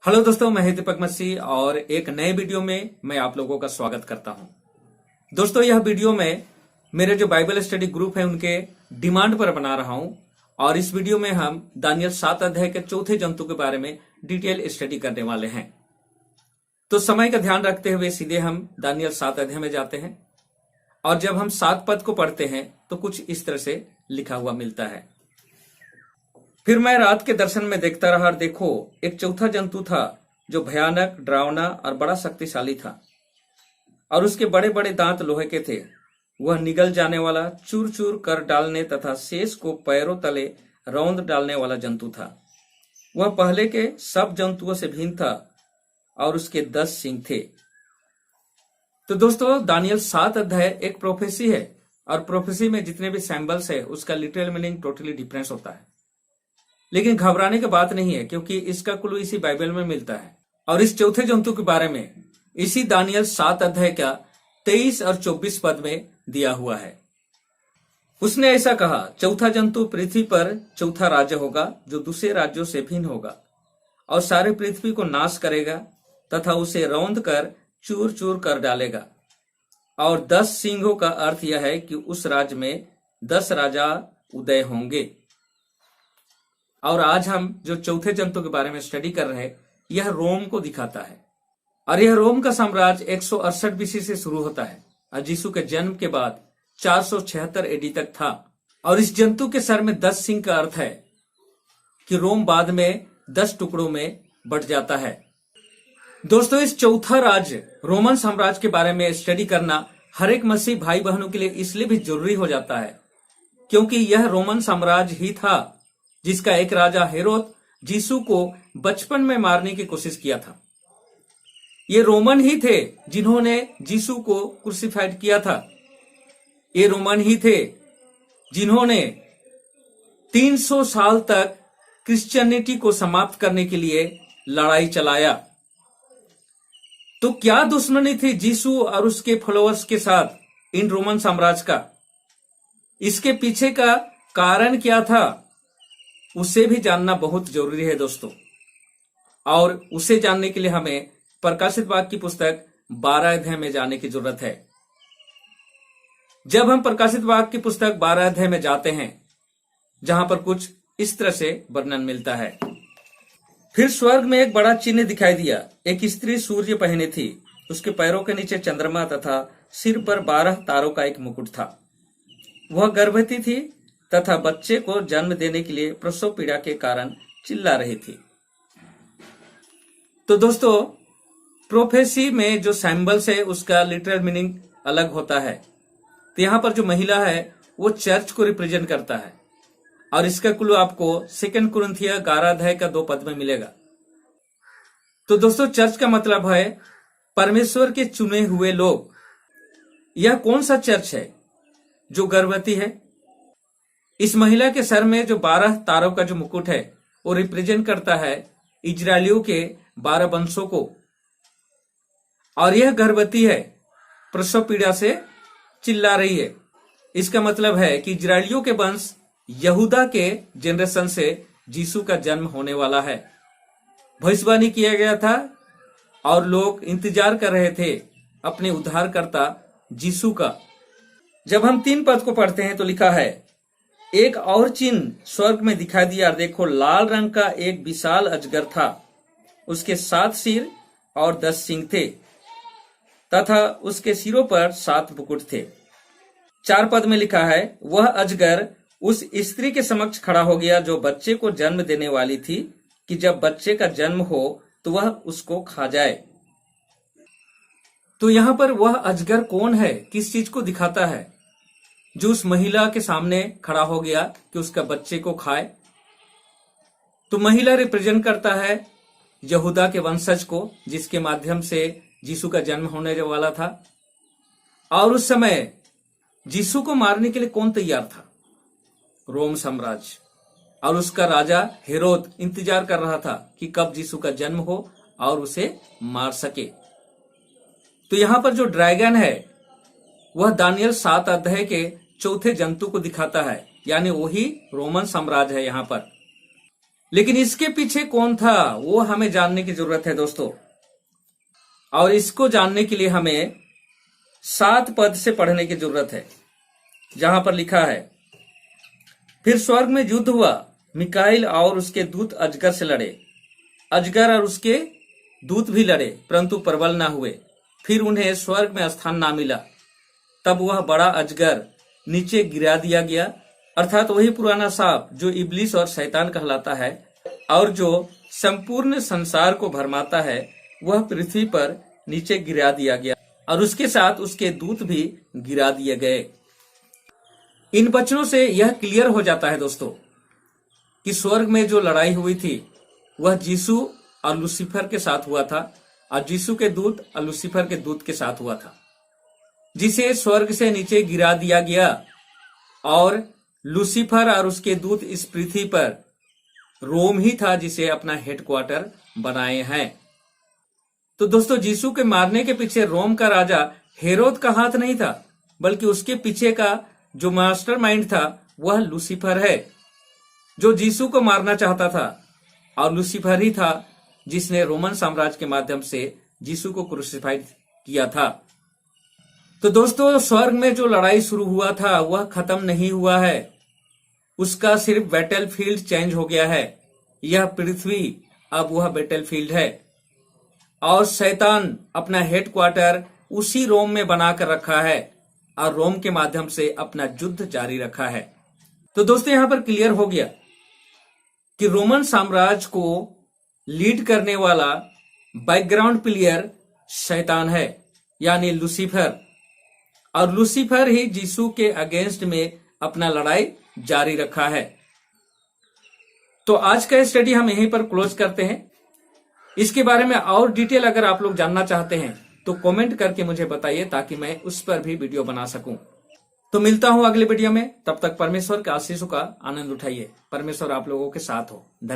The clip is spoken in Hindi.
हेलो दोस्तों, मैं हूं दीपक मसीह और एक नए वीडियो में मैं आप लोगों का स्वागत करता हूं। दोस्तों, यह वीडियो में मेरे जो बाइबल स्टडी ग्रुप है उनके डिमांड पर बना रहा हूं और इस वीडियो में हम दानियल 7 अध्याय के चौथे जंतु के बारे में डिटेल स्टडी करने वाले हैं। तो समय का ध्यान रखते हुए सीधे हम दानियल 7 अध्याय में जाते हैं और जब हम 7 पद को पढ़ते हैं तो कुछ इस तरह से लिखा हुआ मिलता है। फिर मैं रात के दर्शन में देखता रहा और देखो, एक चौथा जंतु था जो भयानक, डरावना और बड़ा शक्तिशाली था और उसके बड़े बड़े दांत लोहे के थे। वह निगल जाने वाला, चूर चूर कर डालने तथा शेष को पैरों तले रौंद डालने वाला जंतु था। वह पहले के सब जंतुओं से भिन्न था और उसके 10 सींग थे। तो दोस्तों, दानियल 7 अध्याय एक प्रोफेसी है और प्रोफेसी में जितने भी सैम्बल्स है उसका लिटरल मीनिंग टोटली डिफरेंस होता है। लेकिन घबराने की बात नहीं है, क्योंकि इसका क्लू इसी बाइबल में मिलता है। और इस चौथे जंतु के बारे में इसी दानियल 7 अध्याय का 23 और 24 पद में दिया हुआ है। उसने ऐसा कहा, चौथा जंतु पृथ्वी पर चौथा राज्य होगा जो दूसरे राज्यों से भिन्न होगा और सारे पृथ्वी को नाश करेगा तथा उसे रौंद कर चूर चूर कर डालेगा। और 10 सींगों का अर्थ यह है कि उस राज्य में 10 राजा उदय होंगे। और आज हम जो चौथे जंतु के बारे में स्टडी कर रहे हैं, यह रोम को दिखाता है और यह रोम का साम्राज्य 168 बीसी से शुरू होता है और यीशु के जन्म के बाद 476 एडी तक था। और इस जंतु के सर में 10 सींग का अर्थ है कि रोम बाद में 10 टुकड़ों में बंट जाता है। दोस्तों, इस चौथा राज्य रोमन साम्राज्य के बारे में स्टडी करना हर एक मसीह भाई बहनों के लिए इसलिए भी जरूरी हो जाता है क्योंकि यह रोमन साम्राज्य ही था जिसका एक राजा हेरोद यीशु को बचपन में मारने की कोशिश किया था। ये रोमन ही थे जिन्होंने यीशु को क्रूसिफाइड किया था। ये रोमन ही थे जिन्होंने 300 साल तक क्रिश्चियनिटी को समाप्त करने के लिए लड़ाई चलाया। तो क्या दुश्मनी थी यीशु और उसके फॉलोअर्स के साथ इन रोमन साम्राज्य का? इसके पीछे का कारण क्या था, उसे भी जानना बहुत जरूरी है दोस्तों। और उसे जानने के लिए हमें प्रकाशित वाक्य की पुस्तक 12 अध्याय में जाने की जरूरत है। जब हम प्रकाशित वाक्य की पुस्तक 12 अध्याय में जाते हैं, जहां पर कुछ इस तरह से वर्णन मिलता है। फिर स्वर्ग में एक बड़ा चिन्ह दिखाई दिया। एक स्त्री सूर्य पहने थी, उसके पैरों के नीचे चंद्रमा तथा सिर पर 12 तारों का एक मुकुट था। वह गर्भवती थी तथा बच्चे को जन्म देने के लिए प्रसव पीड़ा के कारण चिल्ला रही थी। तो दोस्तों, प्रोफेसी में जो सैम्बल्स है उसका लिटरल मीनिंग अलग होता है। तो यहां पर जो महिला है वो चर्च को रिप्रेजेंट करता है और इसका क्लू आपको 2 कुरिन्थियों 11 अध्याय का 2 पद में मिलेगा। तो दोस्तों, चर्च का मतलब है परमेश्वर के चुने हुए लोग। यह कौन सा चर्च है जो गर्भवती है? इस महिला के सर में जो 12 तारों का जो मुकुट है वो रिप्रेजेंट करता है इजरायलियों के 12 वंशों को। और यह गर्भवती है, प्रसव पीड़ा से चिल्ला रही है। इसका मतलब है कि इजरायलियों के वंश यहूदा के जनरेशन से यीशु का जन्म होने वाला है। भविष्यवाणी किया गया था और लोग इंतजार कर रहे थे अपने उद्धारकर्ता यीशु का। जब हम 3 पद को पढ़ते हैं तो लिखा है, एक और चिन्ह स्वर्ग में दिखाई दिया और देखो, लाल रंग का एक विशाल अजगर था। उसके 7 सिर और 10 सींग थे तथा उसके सिरों पर 7 मुकुट थे। 4 पद में लिखा है, वह अजगर उस स्त्री के समक्ष खड़ा हो गया जो बच्चे को जन्म देने वाली थी, कि जब बच्चे का जन्म हो तो वह उसको खा जाए। तो यहां पर वह अजगर कौन है, किस चीज को दिखाता है? जो उस महिला के सामने खड़ा हो गया कि उसका बच्चे को खाए। तो महिला रिप्रेजेंट करता है यहूदा के वंशज को, जिसके माध्यम से यीशु का जन्म होने वाला था। और उस समय यीशु को मारने के लिए कौन तैयार था? रोम साम्राज्य। और उसका राजा हेरोद इंतजार कर रहा था कि कब यीशु का जन्म हो और उसे मार सके। तो यहां पर जो ड्रैगन है वह दानियल 7 अध्याय के चौथे जंतु को दिखाता है, यानी वही रोमन साम्राज्य है। यहां पर लेकिन इसके पीछे कौन था वो हमें जानने की जरूरत है दोस्तों। और इसको जानने के लिए हमें 7 पद से पढ़ने की जरूरत है, जहां पर लिखा है, फिर स्वर्ग में युद्ध हुआ, मिकाइल और उसके दूत अजगर से लड़े। अजगर और उसके दूत भी लड़े, परंतु प्रबल ना हुए। फिर उन्हें स्वर्ग में स्थान ना मिला। तब वह बड़ा अजगर नीचे गिरा दिया गया, अर्थात वही पुराना सांप जो इब्लिस और शैतान कहलाता है और जो संपूर्ण संसार को भरमाता है, वह पृथ्वी पर नीचे गिरा दिया गया और उसके साथ उसके दूत भी गिरा दिए गए। इन वचनों से यह क्लियर हो जाता है दोस्तों कि स्वर्ग में जो लड़ाई हुई थी वह यीशु और लूसीफर के साथ हुआ था और यीशु के दूत और लूसीफर के दूत के साथ हुआ था, जिसे स्वर्ग से नीचे गिरा दिया गया और लूसीफर और उसके दूत इस पृथ्वी पर रोम ही था जिसे अपना हेडक्वार्टर बनाए हैं। तो दोस्तों, यीशु के मारने के पीछे रोम का राजा हेरोद का हाथ नहीं था, बल्कि उसके पीछे का जो मास्टरमाइंड था वह लूसीफर है, जो यीशु को मारना चाहता था। और लूसीफर ही था जिसने रोमन साम्राज्य के माध्यम से यीशु को क्रूसिफाइड किया था। तो दोस्तों, स्वर्ग में जो लड़ाई शुरू हुआ था वह खत्म नहीं हुआ है, उसका सिर्फ बैटलफील्ड चेंज हो गया है। यह पृथ्वी अब वह बैटलफील्ड है और शैतान अपना हेडक्वार्टर उसी रोम में बनाकर रखा है और रोम के माध्यम से अपना युद्ध जारी रखा है। तो दोस्तों, यहां पर क्लियर हो गया कि रोमन साम्राज्य को लीड करने वाला बैकग्राउंड प्लेयर शैतान है, यानी लूसीफर। और लूसीफर ही यीशु के अगेंस्ट में अपना लड़ाई जारी रखा है। तो आज का स्टडी हम यहीं पर क्लोज करते हैं। इसके बारे में और डिटेल अगर आप लोग जानना चाहते हैं तो कमेंट करके मुझे बताइए, ताकि मैं उस पर भी वीडियो बना सकूं। तो मिलता हूं अगले वीडियो में, तब तक परमेश्वर के आशीषों का आनंद उठाइए। परमेश्वर आप लोगों के साथ हो। धन्यवाद।